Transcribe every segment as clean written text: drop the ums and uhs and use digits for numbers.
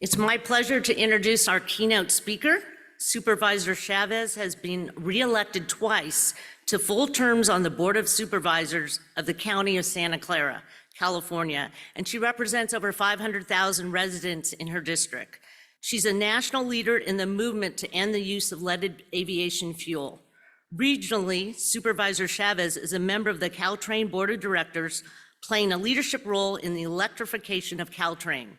It's my pleasure to introduce our keynote speaker. Supervisor Chavez has been reelected twice to full terms on the Board of Supervisors of the County of Santa Clara, California, and she represents over 500,000 residents in her district. She's a national leader in the movement to end the use of leaded aviation fuel. Regionally, Supervisor Chavez is a member of the Caltrain Board of Directors, playing a leadership role in the electrification of Caltrain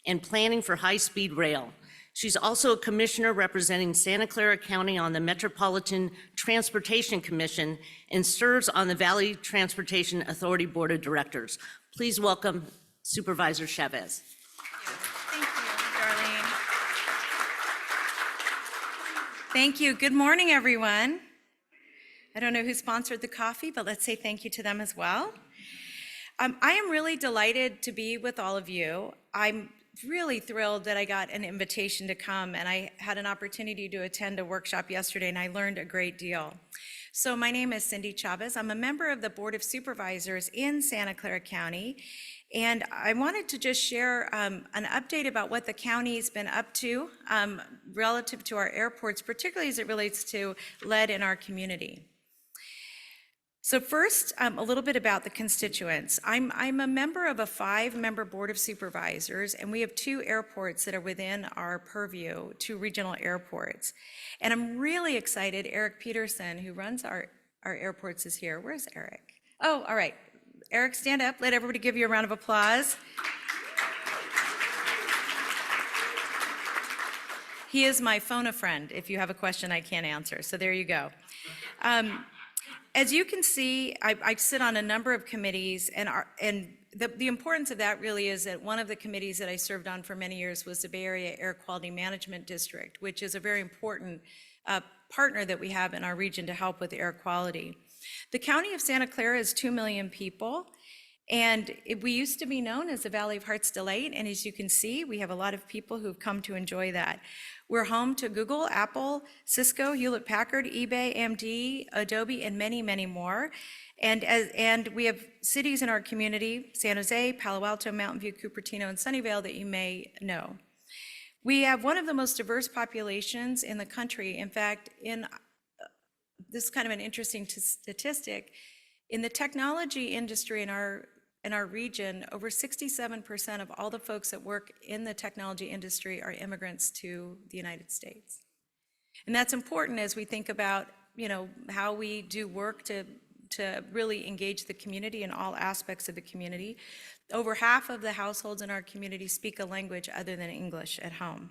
and planning for high-speed rail. She's also a commissioner representing Santa Clara County on the Metropolitan Transportation Commission and serves on the Valley Transportation Authority Board of Directors. Please welcome Supervisor Chavez. Thank you, Darlene. Thank you. Good morning, everyone. I don't know who sponsored the coffee, but let's say thank you to them as well. I am really delighted to be with all of you. I'm really thrilled that I got an invitation to come, and I had an opportunity to attend a workshop yesterday, and I learned a great deal. So my name is Cindy Chavez. I'm a member of the Board of Supervisors in Santa Clara County, and I wanted to just share an update about what the county's been up to relative to our airports, particularly as it relates to lead in our community. So first, a little bit about the constituents. I'm a member of a 5-member Board of Supervisors, and we have 2 airports that are within our purview, 2 regional airports. And I'm really excited, Eric Peterson, who runs our airports, is here. Where's Eric? Oh, all right. Eric, stand up. Let everybody give you a round of applause. He is my phone-a-friend if you have a question I can't answer, so there you go. As you can see, I sit on a number of committees, and the importance of that really is that one of the committees that I served on for many years was the Bay Area Air Quality Management District, which is a very important partner that we have in our region to help with air quality. The County of Santa Clara is 2 million people, and we used to be known as the Valley of Heart's Delight, and as you can see, we have a lot of people who've come to enjoy that. We're home to Google, Apple, Cisco, Hewlett-Packard, eBay, AMD, Adobe, and many, many more. And we have cities in our community, San Jose, Palo Alto, Mountain View, Cupertino, and Sunnyvale that you may know. We have one of the most diverse populations in the country. In fact, this is kind of an interesting statistic. In the technology industry in our region, over 67% of all the folks that work in the technology industry are immigrants to the United States. And that's important as we think about, how we do work to really engage the community in all aspects of the community. Over half of the households in our community speak a language other than English at home.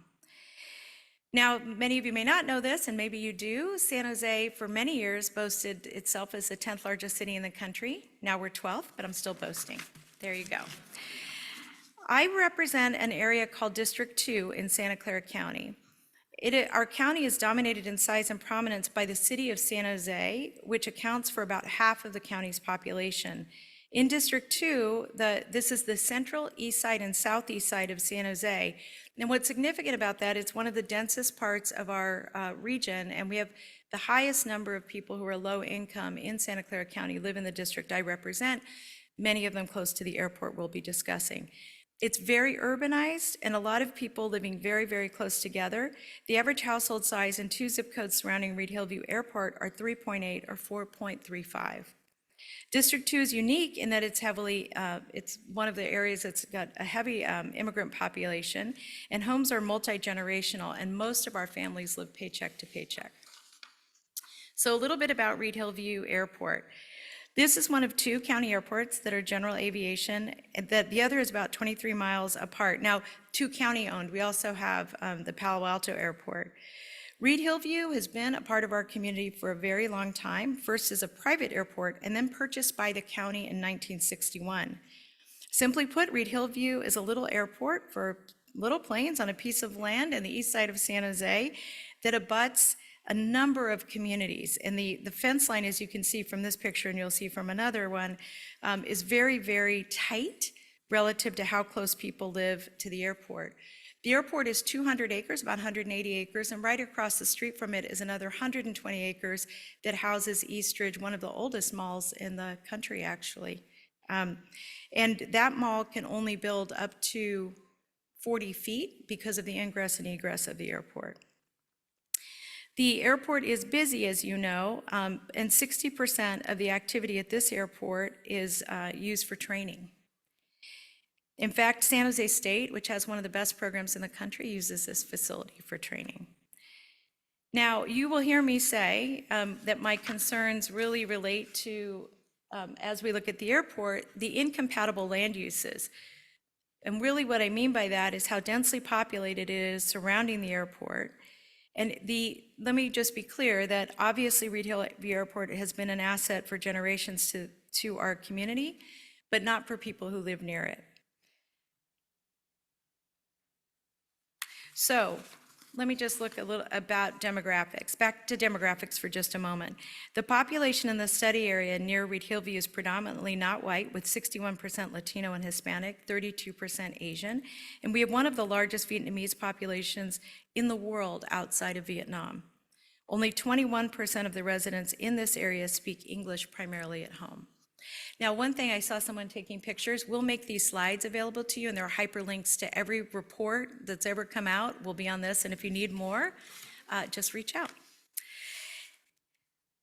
Now, many of you may not know this, and maybe you do. San Jose, for many years, boasted itself as the 10th largest city in the country. Now we're 12th, but I'm still boasting. There you go. I represent an area called District 2 in Santa Clara County. Our county is dominated in size and prominence by the city of San Jose, which accounts for about half of the county's population. In District 2, this is the central, east side, and southeast side of San Jose. And what's significant about that, it's one of the densest parts of our region, and we have the highest number of people who are low income in Santa Clara County live in the district I represent, many of them close to the airport we'll be discussing. It's very urbanized, and a lot of people living very, very close together. The average household size in 2 zip codes surrounding Reed Hillview Airport are 3.8 or 4.35. District 2 is unique in that it's one of the areas that's got a heavy immigrant population, and homes are multi-generational, and most of our families live paycheck to paycheck. So a little bit about Reed Hillview Airport. This is one of 2 county airports that are general aviation, and the other is about 23 miles apart. Now, 2 county owned. We also have the Palo Alto Airport. Reed Hillview has been a part of our community for a very long time, first as a private airport and then purchased by the county in 1961. Simply put, Reed Hillview is a little airport for little planes on a piece of land in the east side of San Jose that abuts a number of communities. And the fence line, as you can see from this picture, and you'll see from another one, is very, very tight relative to how close people live to the airport. The airport is 200 acres, about 180 acres, and right across the street from it is another 120 acres that houses Eastridge, one of the oldest malls in the country, actually. And that mall can only build up to 40 feet because of the ingress and egress of the airport. The airport is busy, as you know, and 60% of the activity at this airport is used for training. In fact, San Jose State, which has one of the best programs in the country, uses this facility for training. Now, you will hear me say that my concerns really relate to, as we look at the airport, the incompatible land uses. And really what I mean by that is how densely populated it is surrounding the airport. And let me just be clear that obviously Reed Hill Airport has been an asset for generations to our community, but not for people who live near it. So let me just look a little about demographics. Back to demographics for just a moment. The population in the study area near Reed Hillview is predominantly not white, with 61% Latino and Hispanic, 32% Asian, and we have one of the largest Vietnamese populations in the world outside of Vietnam. Only 21% of the residents in this area speak English primarily at home. Now, one thing, I saw someone taking pictures. We'll make these slides available to you, and there are hyperlinks to every report that's ever come out will be on this, and if you need more, just reach out.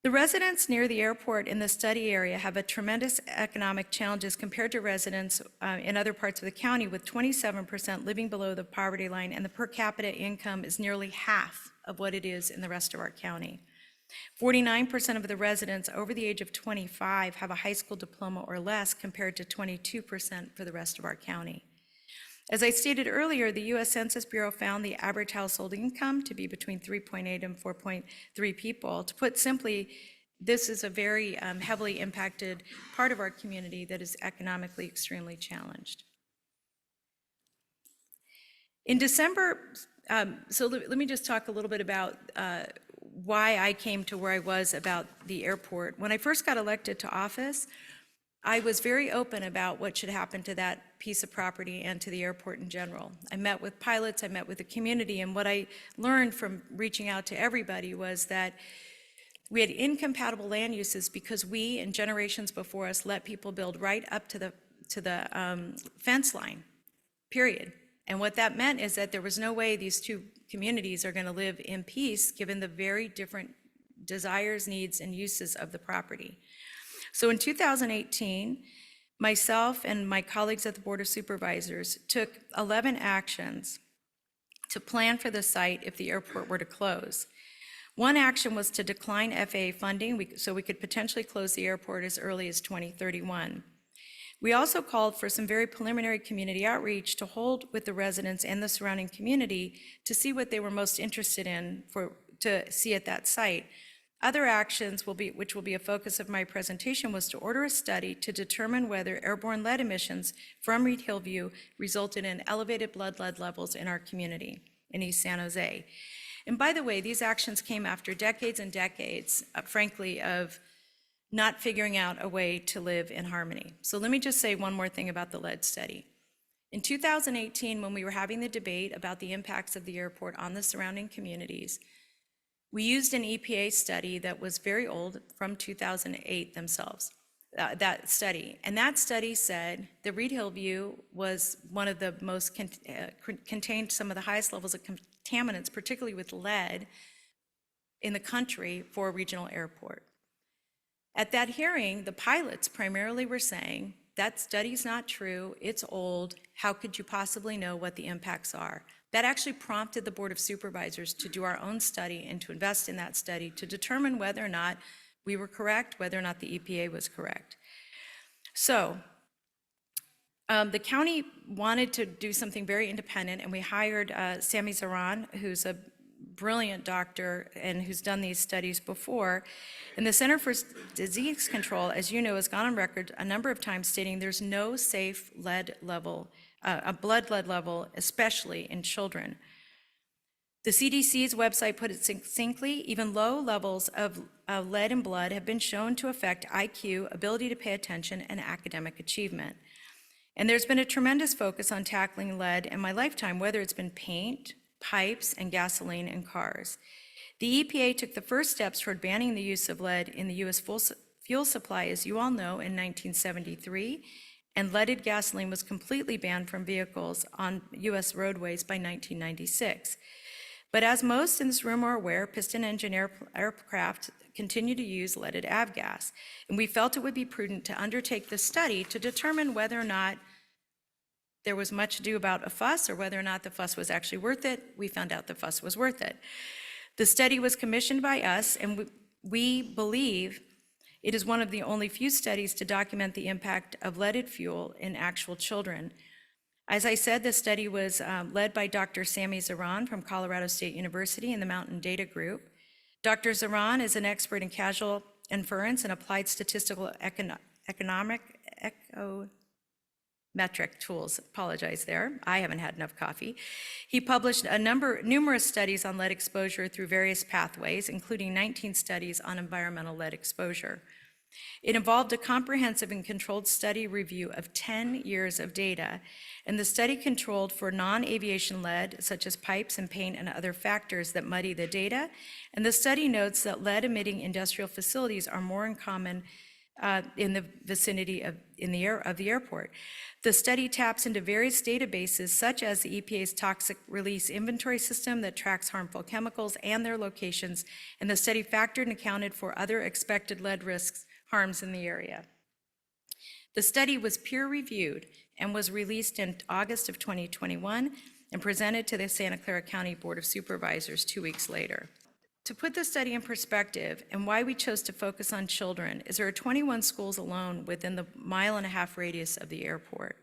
The residents near the airport in the study area have a tremendous economic challenges compared to residents in other parts of the county, with 27% living below the poverty line, and the per capita income is nearly half of what it is in the rest of our county. 49% of the residents over the age of 25 have a high school diploma or less, compared to 22% for the rest of our county. As I stated earlier, the U.S. Census Bureau found the average household income to be between 3.8 and 4.3 people. To put simply, this is a very heavily impacted part of our community that is economically extremely challenged. In December, so let me just talk a little bit about why I came to where I was about the airport. When I first got elected to office, I was very open about what should happen to that piece of property and to the airport in general. I met with pilots, I met with the community, and what I learned from reaching out to everybody was that we had incompatible land uses because we and generations before us let people build right up to the fence line, period. And what that meant is that there was no way these two communities are going to live in peace given the very different desires, needs, and uses of the property. So in 2018, myself and my colleagues at the Board of Supervisors took 11 actions to plan for the site if the airport were to close. One action was to decline FAA funding so we could potentially close the airport as early as 2031. We also called for some very preliminary community outreach to hold with the residents and the surrounding community to see what they were most interested in to see at that site. Other actions which will be a focus of my presentation, was to order a study to determine whether airborne lead emissions from Reed Hillview resulted in elevated blood lead levels in our community in East San Jose. And by the way, these actions came after decades and decades, frankly, of not figuring out a way to live in harmony. So let me just say one more thing about the lead study. In 2018, when we were having the debate about the impacts of the airport on the surrounding communities, we used an EPA study that was very old, from 2008 themselves, that study. And that study said that Reed Hillview was one of the most contained some of the highest levels of contaminants, particularly with lead, in the country for a regional airport. At that hearing, the pilots primarily were saying, that study's not true, it's old, how could you possibly know what the impacts are? That actually prompted the Board of Supervisors to do our own study and to invest in that study to determine whether or not we were correct, whether or not the EPA was correct. So the county wanted to do something very independent, and we hired Sami Zaran, who's a brilliant doctor and who's done these studies before. And the Center for Disease Control, as you know, has gone on record a number of times stating there's no safe lead level, blood lead level, especially in children. The CDC's website put it succinctly, even low levels of lead in blood have been shown to affect IQ, ability to pay attention, and academic achievement. And there's been a tremendous focus on tackling lead in my lifetime, whether it's been paint, pipes, and gasoline in cars. The EPA took the first steps toward banning the use of lead in the U.S. fuel supply, as you all know, in 1973, and leaded gasoline was completely banned from vehicles on US roadways by 1996. But as most in this room are aware, piston engine aircraft continue to use leaded avgas, and we felt it would be prudent to undertake this study to determine whether or not there was much ado about a fuss or whether or not the fuss was actually worth it. We found out the fuss was worth it. The study was commissioned by us, and we believe it is one of the only few studies to document the impact of leaded fuel in actual children. As I said, the study was led by Dr. Sammy Zaran from Colorado State University and the Mountain Data Group. Dr. Zaran is an expert in causal inference and applied statistical econometric tools. Apologize there. I haven't had enough coffee. He published numerous studies on lead exposure through various pathways, including 19 studies on environmental lead exposure. It involved a comprehensive and controlled study review of 10 years of data, and the study controlled for non-aviation lead, such as pipes and paint and other factors that muddy the data, and the study notes that lead-emitting industrial facilities are more common in the vicinity of the airport. The study taps into various databases, such as the EPA's Toxic Release Inventory System that tracks harmful chemicals and their locations, and the study factored and accounted for other expected lead harms in the area. The study was peer-reviewed and was released in August of 2021 and presented to the Santa Clara County Board of Supervisors 2 weeks later. To put the study in perspective and why we chose to focus on children is there are 21 schools alone within the 1.5 mile radius of the airport.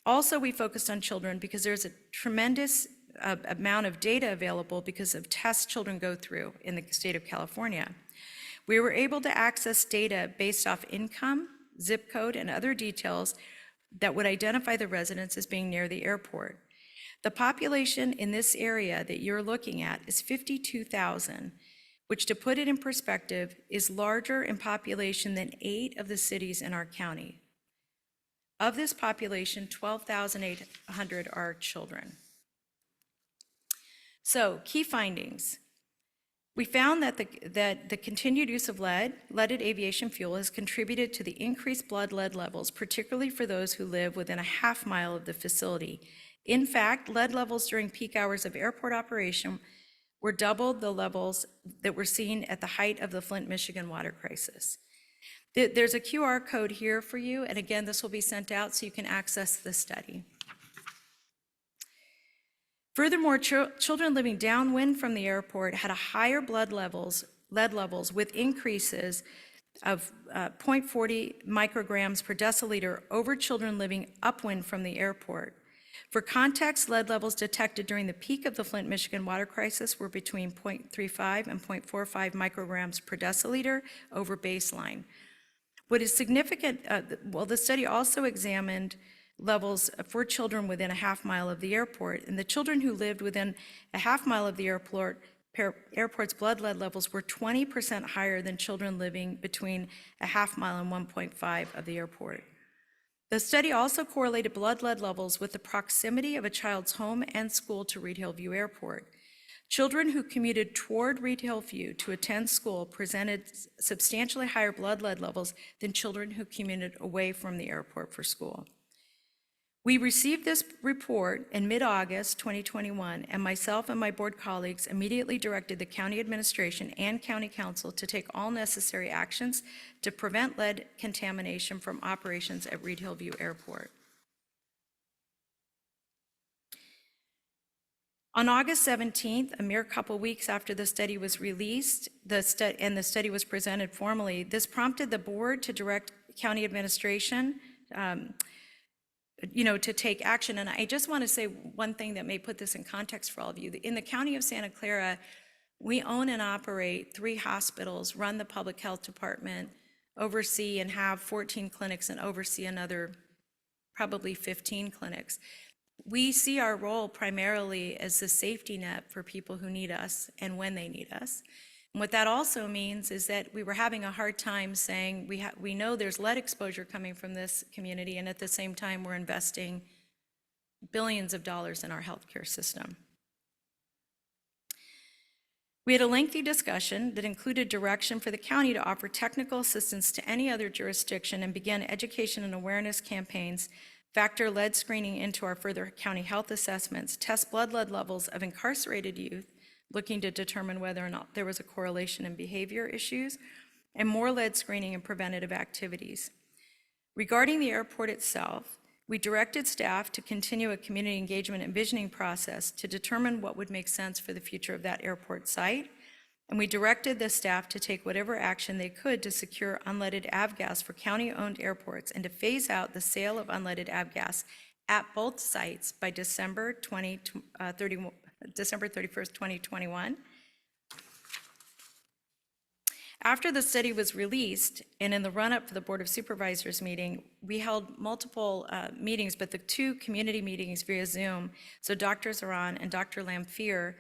Also, we focused on children because there's a tremendous amount of data available because of tests children go through in the state of California. We were able to access data based off income, zip code, and other details that would identify the residents as being near the airport. The population in this area that you're looking at is 52,000, which, to put it in perspective, is larger in population than 8 of the cities in our county. Of this population, 12,800 are children. So, key findings. We found that the continued use of leaded aviation fuel has contributed to the increased blood lead levels, particularly for those who live within a 1/2 mile of the facility. In fact, lead levels during peak hours of airport operation were double the levels that were seen at the height of the Flint, Michigan water crisis. There's a QR code here for you, and again, this will be sent out so you can access the study. Furthermore, children living downwind from the airport had a higher lead levels with increases of 0.40 micrograms per deciliter over children living upwind from the airport. For context, lead levels detected during the peak of the Flint, Michigan water crisis were between 0.35 and 0.45 micrograms per deciliter over baseline. What is significant, the study also examined levels for children within a 1/2 mile of the airport, and the children who lived within a 1/2 mile of the airport's blood lead levels were 20% higher than children living between a 1/2 mile and 1.5 of the airport. The study also correlated blood lead levels with the proximity of a child's home and school to Reed Hillview Airport. Children who commuted toward Reed Hillview to attend school presented substantially higher blood lead levels than children who commuted away from the airport for school. We received this report in mid-August 2021, and myself and my board colleagues immediately directed the county administration and county council to take all necessary actions to prevent lead contamination from operations at Reed Hillview Airport. On August 17th, a mere couple weeks after the study was released, and the study was presented formally, this prompted the board to direct county administration to take action. And I just want to say one thing that may put this in context for all of you. In the county of Santa Clara, we own and operate 3 hospitals, run the public health department, oversee and have 14 clinics, and oversee another probably 15 clinics. We see our role primarily as the safety net for people who need us and when they need us. And what that also means is that we were having a hard time saying we know there's lead exposure coming from this community, and at the same time we're investing billions of dollars in our healthcare system. We had a lengthy discussion that included direction for the county to offer technical assistance to any other jurisdiction and begin education and awareness campaigns, factor lead screening into our further county health assessments, test blood lead levels of incarcerated youth, looking to determine whether or not there was a correlation in behavior issues, and more lead screening and preventative activities. Regarding the airport itself, we directed staff to continue a community engagement and visioning process to determine what would make sense for the future of that airport site. And we directed the staff to take whatever action they could to secure unleaded avgas for county-owned airports and to phase out the sale of unleaded avgas at both sites by December 31st, 2021. After the study was released, and in the run-up to the Board of Supervisors meeting, we held multiple meetings, but the two community meetings via Zoom, so Dr. Zaran and Dr. Lamphere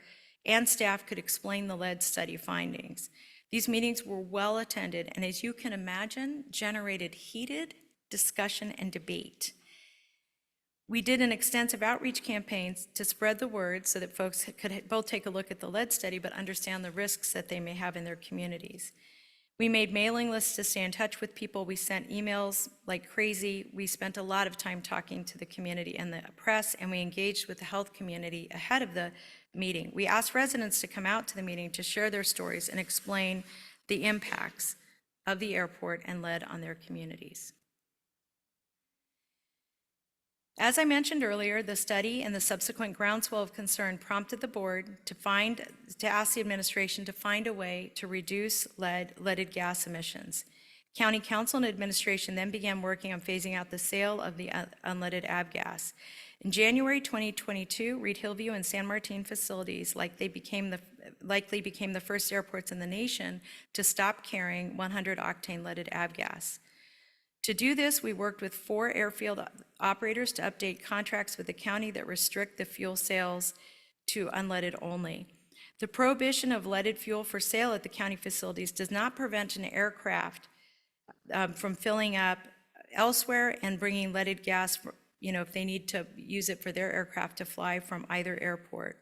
and staff could explain the lead study findings. These meetings were well attended, and as you can imagine, generated heated discussion and debate. We did an extensive outreach campaign to spread the word so that folks could both take a look at the lead study but understand the risks that they may have in their communities. We made mailing lists to stay in touch with people. We sent emails like crazy. We spent a lot of time talking to the community and the press, and we engaged with the health community ahead of the meeting. We asked residents to come out to the meeting to share their stories and explain the impacts of the airport and lead on their communities. As I mentioned earlier, the study and the subsequent groundswell of concern prompted the board to ask the administration to find a way to reduce leaded gas emissions. County council and administration then began working on phasing out the sale of the unleaded avgas. In January 2022, Reed Hillview and San Martin facilities likely became the first airports in the nation to stop carrying 100-octane leaded avgas. To do this, we worked with 4 airfield operators to update contracts with the county that restrict the fuel sales to unleaded only. The prohibition of leaded fuel for sale at the county facilities does not prevent an aircraft from filling up elsewhere and bringing leaded gas, if they need to use it for their aircraft to fly from either airport.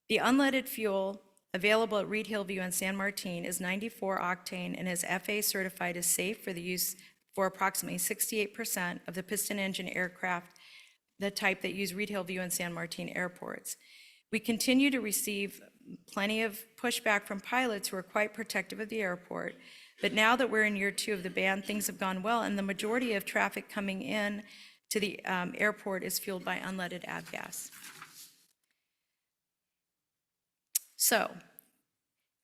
The unleaded fuel available at Reed Hillview and San Martin is 94 octane and is FAA certified as safe for the use for approximately 68% of the piston engine aircraft, the type that use Reed Hillview and San Martin airports. We continue to receive plenty of pushback from pilots who are quite protective of the airport, but now that we're in year 2 of the ban, things have gone well, and the majority of traffic coming in to the airport is fueled by unleaded avgas. So,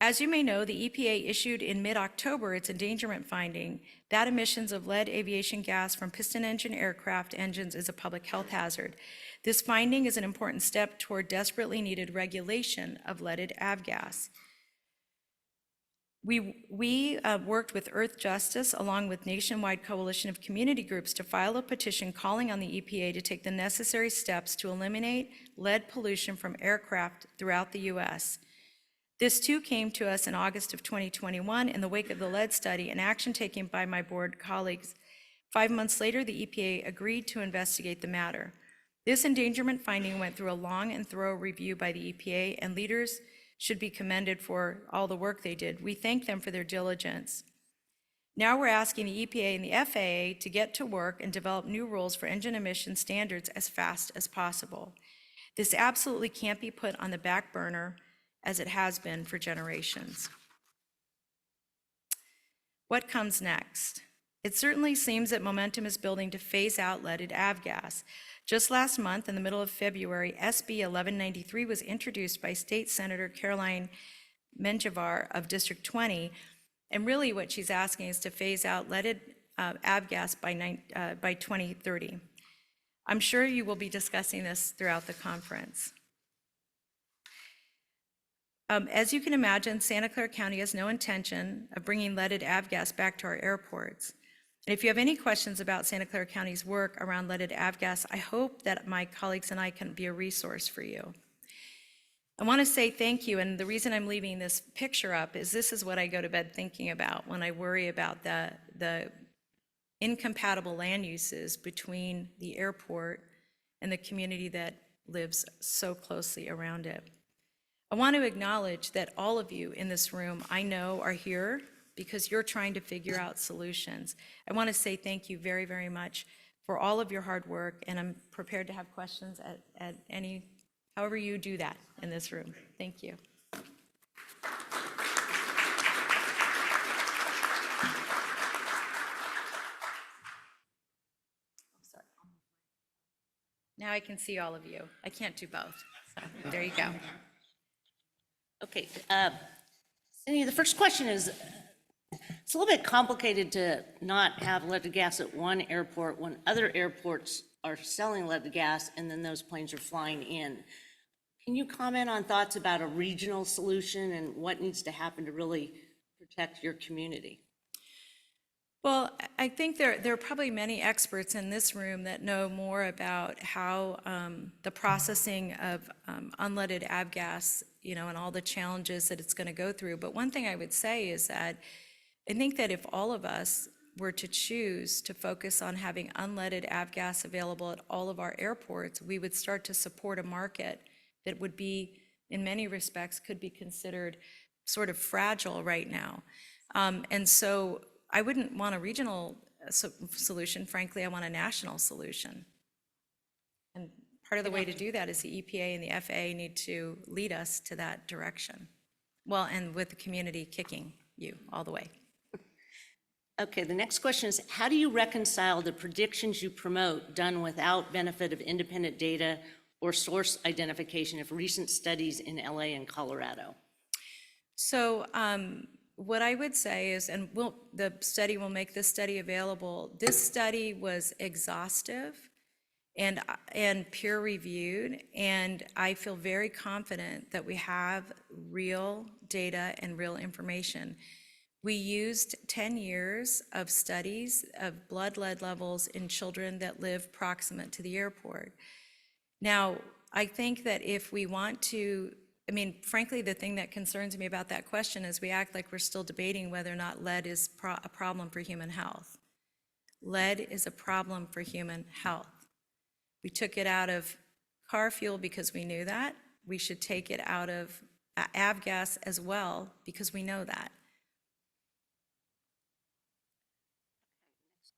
as you may know, the EPA issued in mid-October its endangerment finding that emissions of lead aviation gas from piston engine aircraft engines is a public health hazard. This finding is an important step toward desperately needed regulation of leaded avgas. We worked with Earth Justice along with Nationwide Coalition of Community Groups to file a petition calling on the EPA to take the necessary steps to eliminate lead pollution from aircraft throughout the U.S. This too came to us in August of 2021 in the wake of the lead study and action taken by my board colleagues. 5 months later, the EPA agreed to investigate the matter. This endangerment finding went through a long and thorough review by the EPA, and leaders should be commended for all the work they did. We thank them for their diligence. Now we're asking the EPA and the FAA to get to work and develop new rules for engine emission standards as fast as possible. This absolutely can't be put on the back burner as it has been for generations. What comes next? It certainly seems that momentum is building to phase out leaded avgas. Just last month, in the middle of February, SB 1193 was introduced by State Senator Caroline Menjivar of District 20, and really what she's asking is to phase out leaded avgas by 2030. I'm sure you will be discussing this throughout the conference. As you can imagine, Santa Clara County has no intention of bringing leaded avgas back to our airports. And if you have any questions about Santa Clara County's work around leaded avgas, I hope that my colleagues and I can be a resource for you. I want to say thank you, and the reason I'm leaving this picture up is this is what I go to bed thinking about when I worry about the incompatible land uses between the airport and the community that lives so closely around it. I want to acknowledge that all of you in this room, I know, are here because you're trying to figure out solutions. I want to say thank you very, very much for all of your hard work, and I'm prepared to have questions at any, however you do that in this room. Thank you. Sorry. Now I can see all of you. I can't do both, so there you go. Okay, Cindy, the first question is, it's a little bit complicated to not have leaded gas at one airport when other airports are selling leaded gas and then those planes are flying in. Can you comment on thoughts about a regional solution and what needs to happen to really protect your community? Well, I think there are probably many experts in this room that know more about how the processing of unleaded avgas, and all the challenges that it's going to go through. But one thing I would say is that I think that if all of us were to choose to focus on having unleaded avgas available at all of our airports, we would start to support a market that would be, in many respects, could be considered sort of fragile right now. And so I wouldn't want a regional solution. Frankly, I want a national solution. And part of the way to do that is the EPA and the FAA need to lead us to that direction. Well, and with the community kicking you all the way. Okay, the next question is, how do you reconcile the predictions you promote done without benefit of independent data or source identification of recent studies in LA and Colorado? So what I would say is, and the study will make this study available, this study was exhaustive and peer reviewed, and I feel very confident that we have real data and real information. We used 10 years of studies of blood lead levels in children that live proximate to the airport. Now, I think that if we want to, frankly, the thing that concerns me about that question is we act like we're still debating whether or not lead is a problem for human health. Lead is a problem for human health. We took it out of car fuel because we knew that. We should take it out of avgas as well because we know that.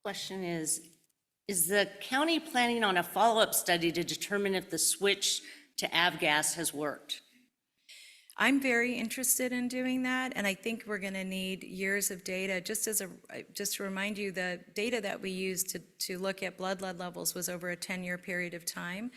Question is the county planning on a follow-up study to determine if the switch to avgas has worked? I'm very interested in doing that, and I think we're going to need years of data. Just to remind you, the data that we used to look at blood lead levels was over a 10-year period of time.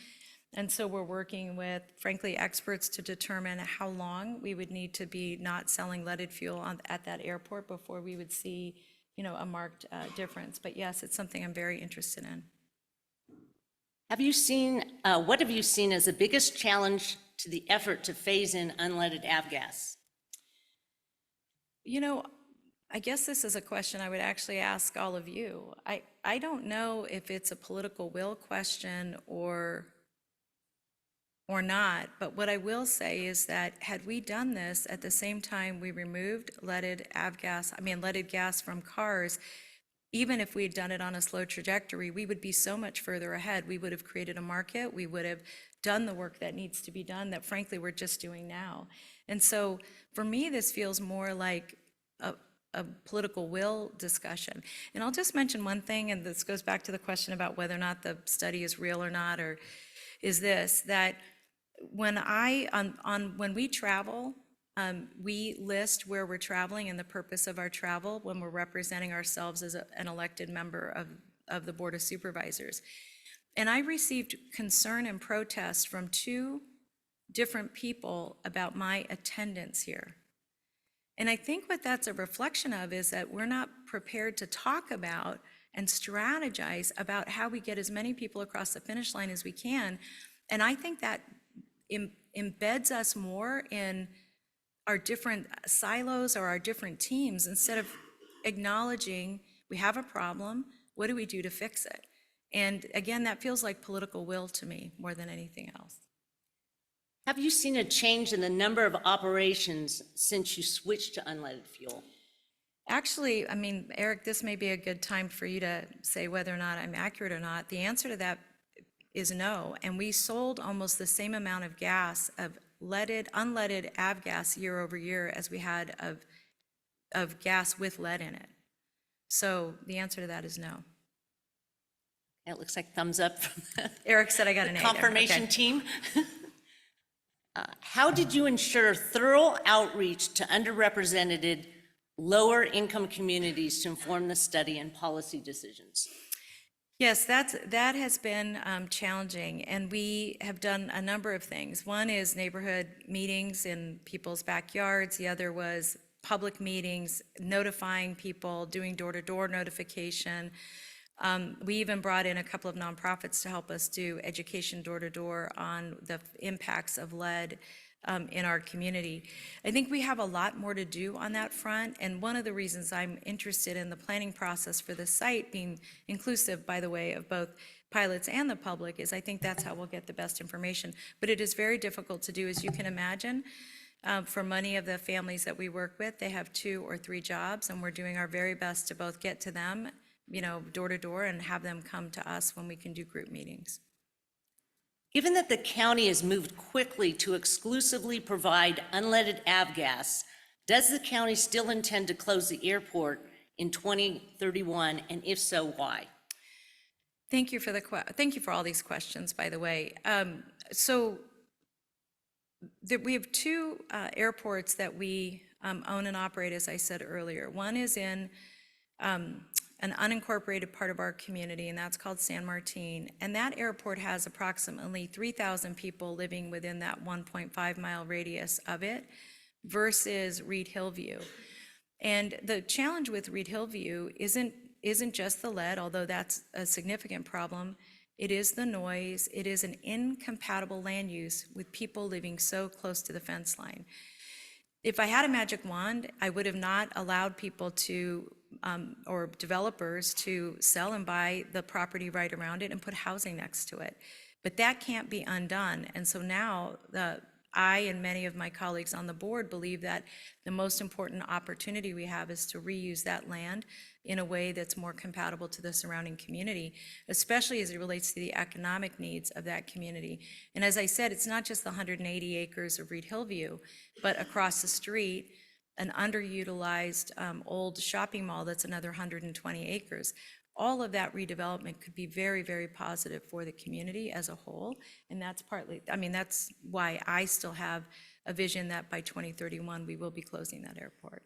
And so we're working with, frankly, experts to determine how long we would need to be not selling leaded fuel at that airport before we would see a marked difference. But yes, it's something I'm very interested in. Have you seen, what have you seen as the biggest challenge to the effort to phase in unleaded avgas? I guess this is a question I would actually ask all of you. I don't know if it's a political will question or not, but what I will say is that had we done this at the same time we removed leaded gas from cars, even if we had done it on a slow trajectory, we would be so much further ahead. We would have created a market. We would have done the work that needs to be done that frankly we're just doing now. And so for me, this feels more like a political will discussion. And I'll just mention one thing, and this goes back to the question about whether or not the study is real or not, or is this, that when we travel, we list where we're traveling and the purpose of our travel when we're representing ourselves as an elected member of the Board of Supervisors. And I received concern and protest from 2 different people about my attendance here. And I think what that's a reflection of is that we're not prepared to talk about and strategize about how we get as many people across the finish line as we can. And I think that embeds us more in our different silos or our different teams instead of acknowledging we have a problem, what do we do to fix it? And again, that feels like political will to me more than anything else. Have you seen a change in the number of operations since you switched to unleaded fuel? Actually, Eric, this may be a good time for you to say whether or not I'm accurate or not. The answer to that is no. And we sold almost the same amount of gas, of unleaded avgas year over year as we had of gas with lead in it. So the answer to that is no. It looks like thumbs up from the Eric said I got an A there. confirmation Okay. team. How did you ensure thorough outreach to underrepresented, lower income communities to inform the study and policy decisions? Yes, that has been challenging, and we have done a number of things. One is neighborhood meetings in people's backyards. The other was public meetings, notifying people, doing door-to-door notification. We even brought in a couple of nonprofits to help us do education door-to-door on the impacts of lead in our community. I think we have a lot more to do on that front, and one of the reasons I'm interested in the planning process for the site being inclusive, by the way, of both pilots and the public is I think that's how we'll get the best information. But it is very difficult to do, as you can imagine. For many of the families that we work with, they have 2 or 3 jobs, and we're doing our very best to both get to them, door to door, and have them come to us when we can do group meetings. Given that the county has moved quickly to exclusively provide unleaded avgas, does the county still intend to close the airport in 2031, and if so, why? Thank you for all these questions, by the way. We have 2 airports that we own and operate, as I said earlier. One is in an unincorporated part of our community, and that's called San Martin. And that airport has approximately 3,000 people living within that 1.5-mile radius of it versus Reed Hillview. And the challenge with Reed Hillview isn't just the lead, although that's a significant problem. It is the noise. It is an incompatible land use with people living so close to the fence line. If I had a magic wand, I would have not allowed people to, or developers to sell and buy the property right around it and put housing next to it. But that can't be undone. And so now I and many of my colleagues on the board believe that the most important opportunity we have is to reuse that land in a way that's more compatible to the surrounding community, especially as it relates to the economic needs of that community. And as I said, it's not just the 180 acres of Reed Hillview, but across the street, an underutilized old shopping mall that's another 120 acres. All of that redevelopment could be very, very positive for the community as a whole. And that's that's why I still have a vision that by 2031, we will be closing that airport.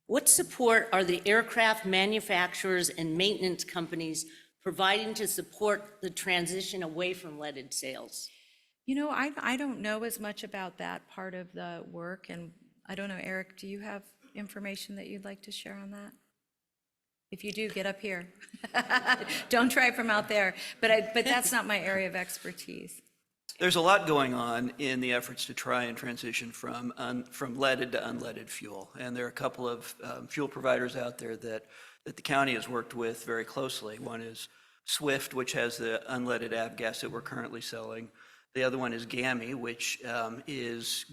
What support are the aircraft manufacturers and maintenance companies providing to support the transition away from leaded sales? I don't know as much about that part of the work, and I don't know, Eric, do you have information that you'd like to share on that? If you do, get up here. Don't try from out there, but that's not my area of expertise. There's a lot going on in the efforts to try and transition from leaded to unleaded fuel. And there are a couple of fuel providers out there that the county has worked with very closely. One is Swift, which has the unleaded avgas that we're currently selling. The other one is GAMI, which is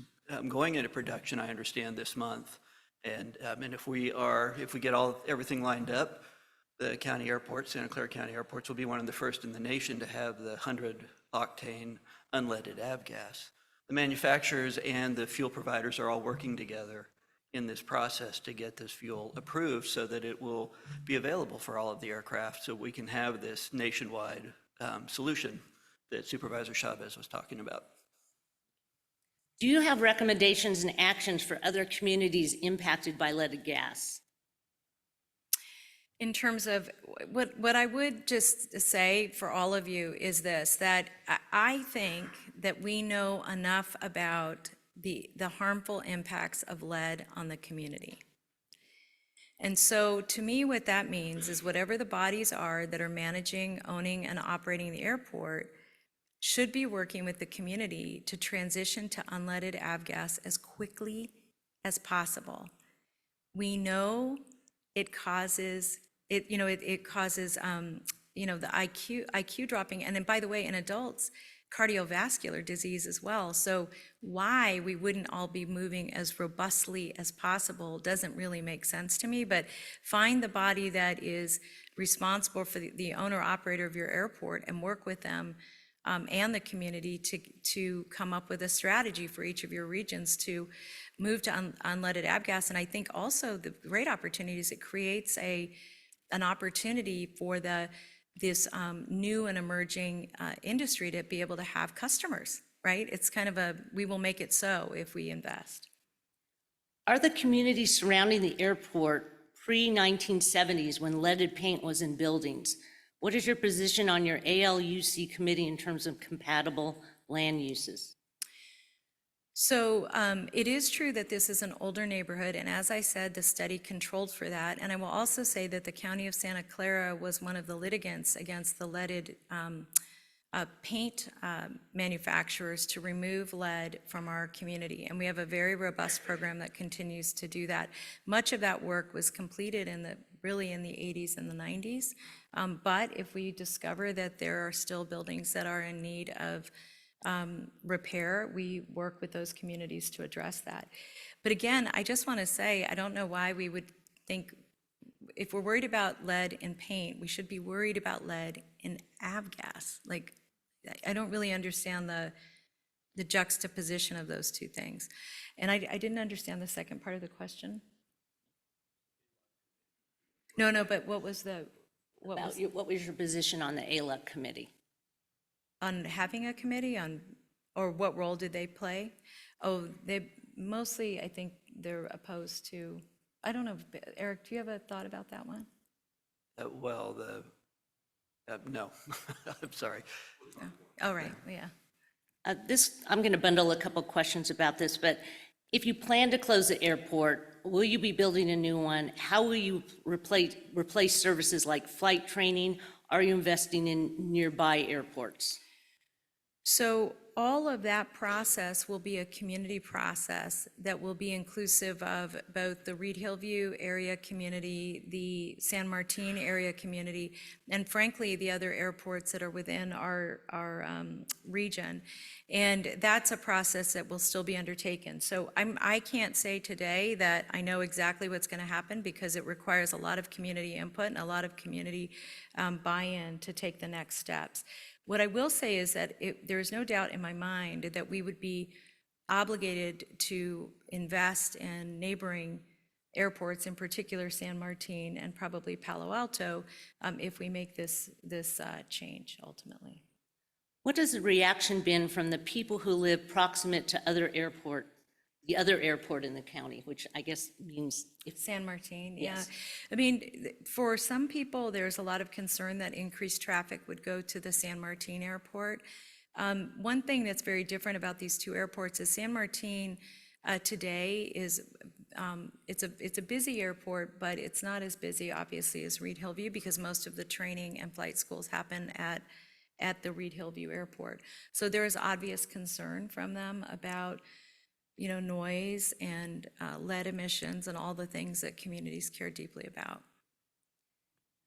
going into production, I understand, this month. And if we get everything lined up, the county airports, Santa Clara County airports, will be one of the first in the nation to have the 100-octane unleaded avgas. The manufacturers and the fuel providers are all working together in this process to get this fuel approved so that it will be available for all of the aircraft, so we can have this nationwide solution that Supervisor Chavez was talking about. Do you have recommendations and actions for other communities impacted by leaded gas? In terms of what I would just say for all of you is this, that I think that we know enough about the harmful impacts of lead on the community. And so to me, what that means is whatever the bodies are that are managing, owning, and operating the airport should be working with the community to transition to unleaded avgas as quickly as possible. We know it causes the IQ dropping, and then, by the way, in adults, cardiovascular disease as well. So why we wouldn't all be moving as robustly as possible doesn't really make sense to me, but find the body that is responsible for the owner operator of your airport and work with them and the community to come up with a strategy for each of your regions to move to unleaded avgas. And I think also the great opportunity is it creates an opportunity for this new and emerging industry to be able to have customers, right? It's kind of we will make it so if we invest. Are the communities surrounding the airport pre-1970s when leaded paint was in buildings? What is your position on your ALUC committee in terms of compatible land uses? So it is true that this is an older neighborhood, and as I said, the study controlled for that. And I will also say that the County of Santa Clara was one of the litigants against the leaded paint manufacturers to remove lead from our community. And we have a very robust program that continues to do that. Much of that work was completed really in the 80s and the 90s. But if we discover that there are still buildings that are in need of repair, we work with those communities to address that. But again, I just want to say, I don't know why we would think, if we're worried about lead in paint, we should be worried about lead in avgas. Like, I don't really understand the juxtaposition of those two things. And I didn't understand the second part of the question. No, but what was your position on the ALUC committee? On having a committee or what role did they play? Oh, they mostly, I think they're opposed to, I don't know, Eric, do you have a thought about that one? No, I'm sorry. Oh, right, yeah. I'm going to bundle a couple questions about this, but if you plan to close the airport, will you be building a new one? How will you replace services like flight training? Are you investing in nearby airports? So all of that process will be a community process that will be inclusive of both the Reed Hillview area community, the San Martin area community, and frankly, the other airports that are within our region. And that's a process that will still be undertaken. So I can't say today that I know exactly what's going to happen because it requires a lot of community input and a lot of community buy-in to take the next steps. What I will say is that there is no doubt in my mind that we would be obligated to invest in neighboring airports, in particular San Martin and probably Palo Alto, if we make this change ultimately. What has the reaction been from the people who live proximate to the other airport in the county, which I guess means San Martin, yes. Yeah. I mean, for some people, there's a lot of concern that increased traffic would go to the San Martin airport. One thing that's very different about these two airports is San Martin today is, it's a busy airport, but it's not as busy, obviously, as Reed Hillview because most of the training and flight schools happen at the Reed Hillview airport. So there is obvious concern from them about noise and lead emissions and all the things that communities care deeply about.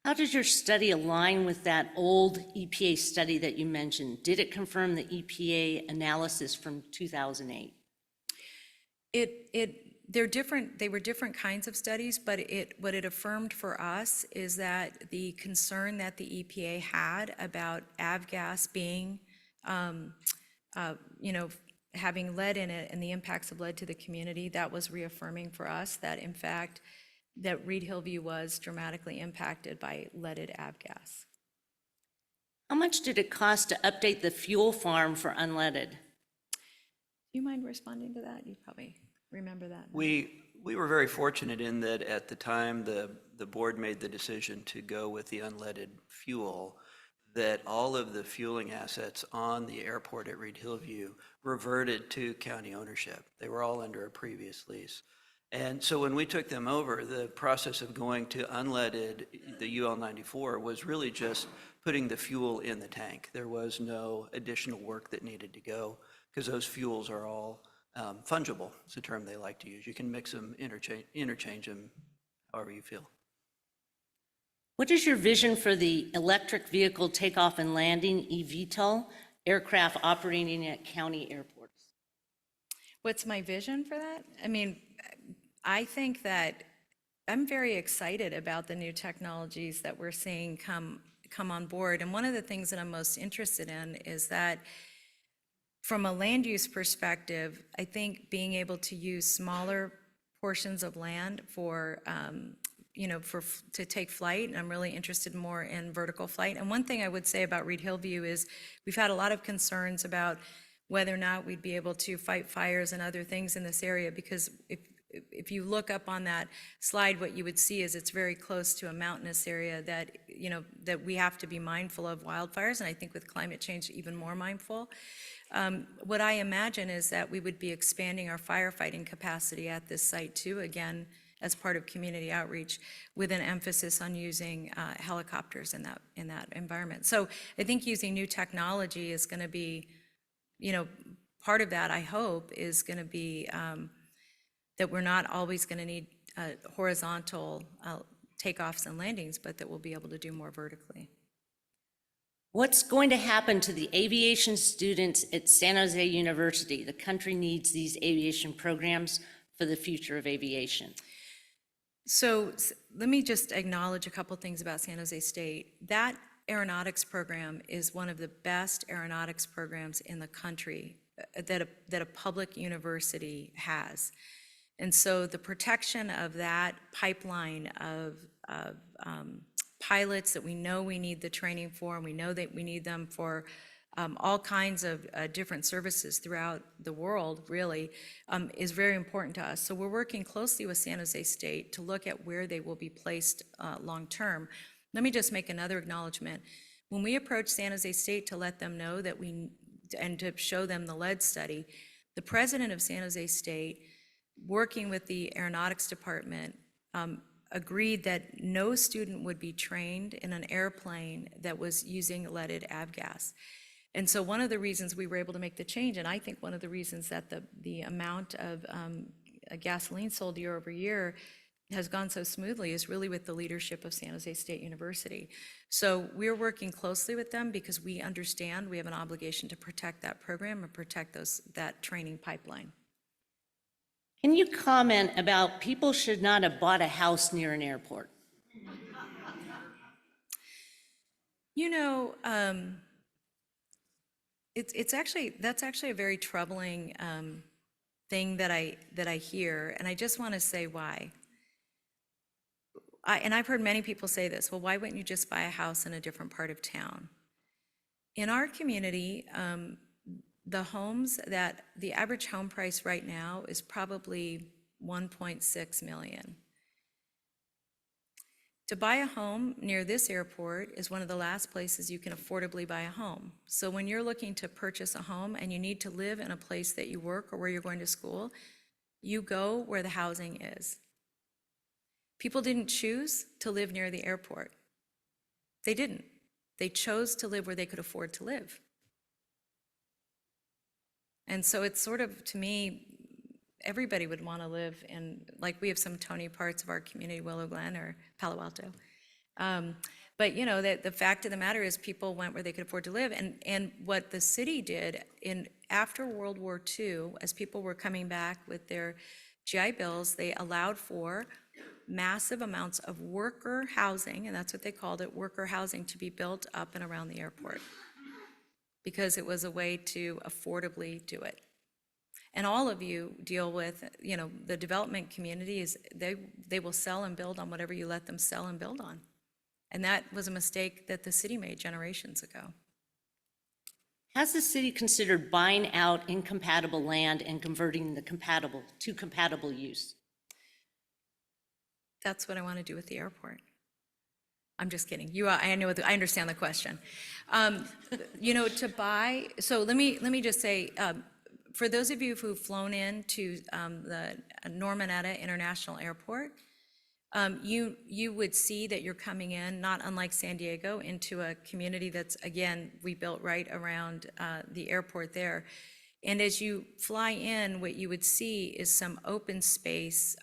How does your study align with that old EPA study that you mentioned? Did it confirm the EPA analysis from 2008? They're different. They were different kinds of studies, but what it affirmed for us is that the concern that the EPA had about avgas being, having lead in it and the impacts of lead to the community, that was reaffirming for us that in fact, that Reed Hillview was dramatically impacted by leaded avgas. How much did it cost to update the fuel farm for unleaded? Do you mind responding to that? You probably remember that. We were very fortunate in that at the time the board made the decision to go with the unleaded fuel, that all of the fueling assets on the airport at Reed Hillview reverted to county ownership. They were all under a previous lease. And so when we took them over, the process of going to unleaded, the UL 94, was really just putting the fuel in the tank. There was no additional work that needed to go because those fuels are all fungible. It's a term they like to use. You can mix them, interchange them however you feel. What is your vision for the electric vehicle takeoff and landing, eVTOL, aircraft operating at county airports? What's my vision for that? I mean, I think that I'm very excited about the new technologies that we're seeing come on board. And one of the things that I'm most interested in is that from a land use perspective, I think being able to use smaller portions of land for, to take flight, and I'm really interested more in vertical flight. And one thing I would say about Reed Hillview is we've had a lot of concerns about whether or not we'd be able to fight fires and other things in this area, because if you look up on that slide, what you would see is it's very close to a mountainous area that, that we have to be mindful of wildfires, and I think with climate change, even more mindful. What I imagine is that we would be expanding our firefighting capacity at this site too, again, as part of community outreach, with an emphasis on using helicopters in that environment. So I think using new technology is going to be, part of that, I hope, is going to be that we're not always going to need horizontal takeoffs and landings, but that we'll be able to do more vertically. What's going to happen to the aviation students at San Jose University? The country needs these aviation programs for the future of aviation. So let me just acknowledge a couple things about San Jose State. That aeronautics program is one of the best aeronautics programs in the country that a public university has. And so the protection of that pipeline of pilots that we know we need the training for, and we know that we need them for all kinds of different services throughout the world, really, is very important to us. So we're working closely with San Jose State to look at where they will be placed long-term. Let me just make another acknowledgement. When we approached San Jose State to let them know that and to show them the lead study, the president of San Jose State, working with the aeronautics department, agreed that no student would be trained in an airplane that was using leaded avgas. And so one of the reasons we were able to make the change, and I think one of the reasons that the amount of gasoline sold year over year has gone so smoothly, is really with the leadership of San Jose State University. So we're working closely with them because we understand we have an obligation to protect that program and protect that training pipeline. Can you comment about people should not have bought a house near an airport? That's actually a very troubling thing that I hear, and I just want to say why. And I've heard many people say this, well, why wouldn't you just buy a house in a different part of town? In our community, the average home price right now is probably $1.6 million. To buy a home near this airport is one of the last places you can affordably buy a home. So when you're looking to purchase a home and you need to live in a place that you work or where you're going to school, you go where the housing is. People didn't choose to live near the airport. They didn't. They chose to live where they could afford to live. And so it's sort of, to me, everybody would want to live in, like we have some Tony parts of our community, Willow Glen or Palo Alto. But the fact of the matter is people went where they could afford to live. And what the city did after World War II, as people were coming back with their GI Bills, they allowed for massive amounts of worker housing, and that's what they called it, worker housing, to be built up and around the airport, because it was a way to affordably do it. And all of you deal with, the development communities, they will sell and build on whatever you let them sell and build on. And that was a mistake that the city made generations ago. Has the city considered buying out incompatible land and converting the compatible to compatible use? That's what I want to do with the airport. I'm just kidding. I understand the question. To buy, so let me just say, for those of you who've flown into the Normanetta International Airport, you would see that you're coming in, not unlike San Diego, into a community that's, again, we built right around the airport there. And as you fly in, what you would see is some open space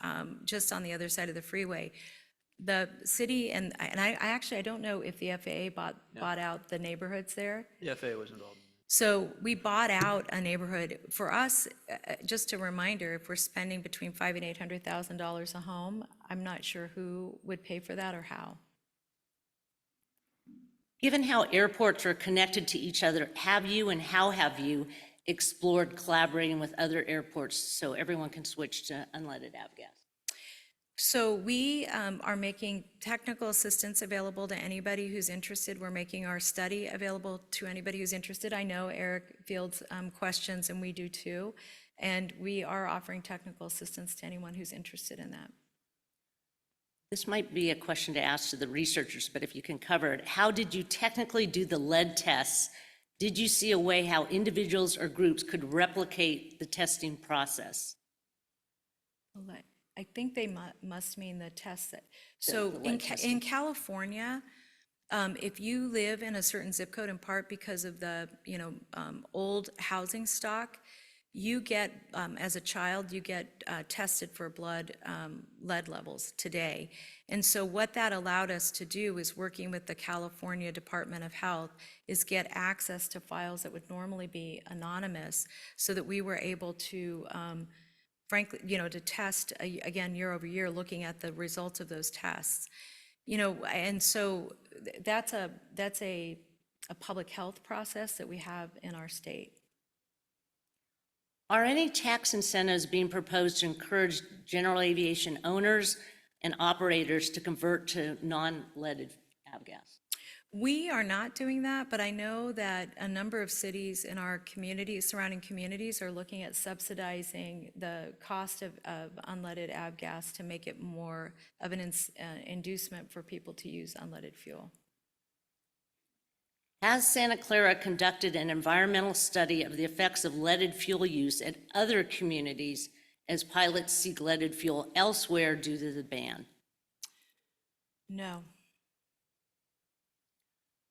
just on the other side of the freeway. The city, and I don't know if the FAA bought out the neighborhoods there. The FAA was involved. So we bought out a neighborhood. For us, just a reminder, if we're spending between $500,000 and $800,000 a home, I'm not sure who would pay for that or how. Given how airports are connected to each other, have you and how have you explored collaborating with other airports so everyone can switch to unleaded avgas? So we are making technical assistance available to anybody who's interested. We're making our study available to anybody who's interested. I know Eric fields questions, and we do too. And we are offering technical assistance to anyone who's interested in that. This might be a question to ask to the researchers, but if you can cover it, how did you technically do the lead tests? Did you see a way how individuals or groups could replicate the testing process? I think they must mean the tests that, so in California, if you live in a certain zip code, in part because of the, old housing stock, you get, as a child, you get tested for blood lead levels today. And so what that allowed us to do is, working with the California Department of Health, is get access to files that would normally be anonymous, so that we were able to, frankly, to test, again, year over year, looking at the results of those tests. And so that's a public health process that we have in our state. Are any tax incentives being proposed to encourage general aviation owners and operators to convert to non-leaded avgas? We are not doing that, but I know that a number of cities in our communities, surrounding communities, are looking at subsidizing the cost of unleaded avgas to make it more of an inducement for people to use unleaded fuel. Has Santa Clara conducted an environmental study of the effects of leaded fuel use at other communities as pilots seek leaded fuel elsewhere due to the ban? No.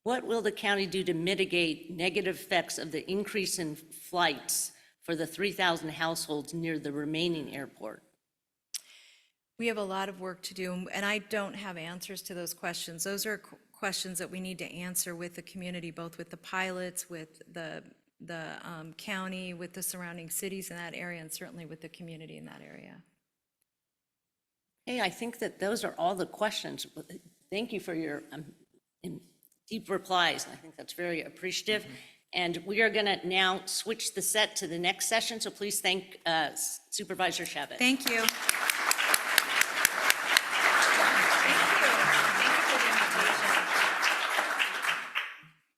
What will the county do to mitigate negative effects of the increase in flights for the 3,000 households near the remaining airport? We have a lot of work to do, and I don't have answers to those questions. Those are questions that we need to answer with the community, both with the pilots, with the county, with the surrounding cities in that area, and certainly with the community in that area. Hey, I think that those are all the questions. Thank you for your deep replies. I think that's very appreciative. And we are going to now switch the set to the next session. So please thank Supervisor Chavez. Thank you.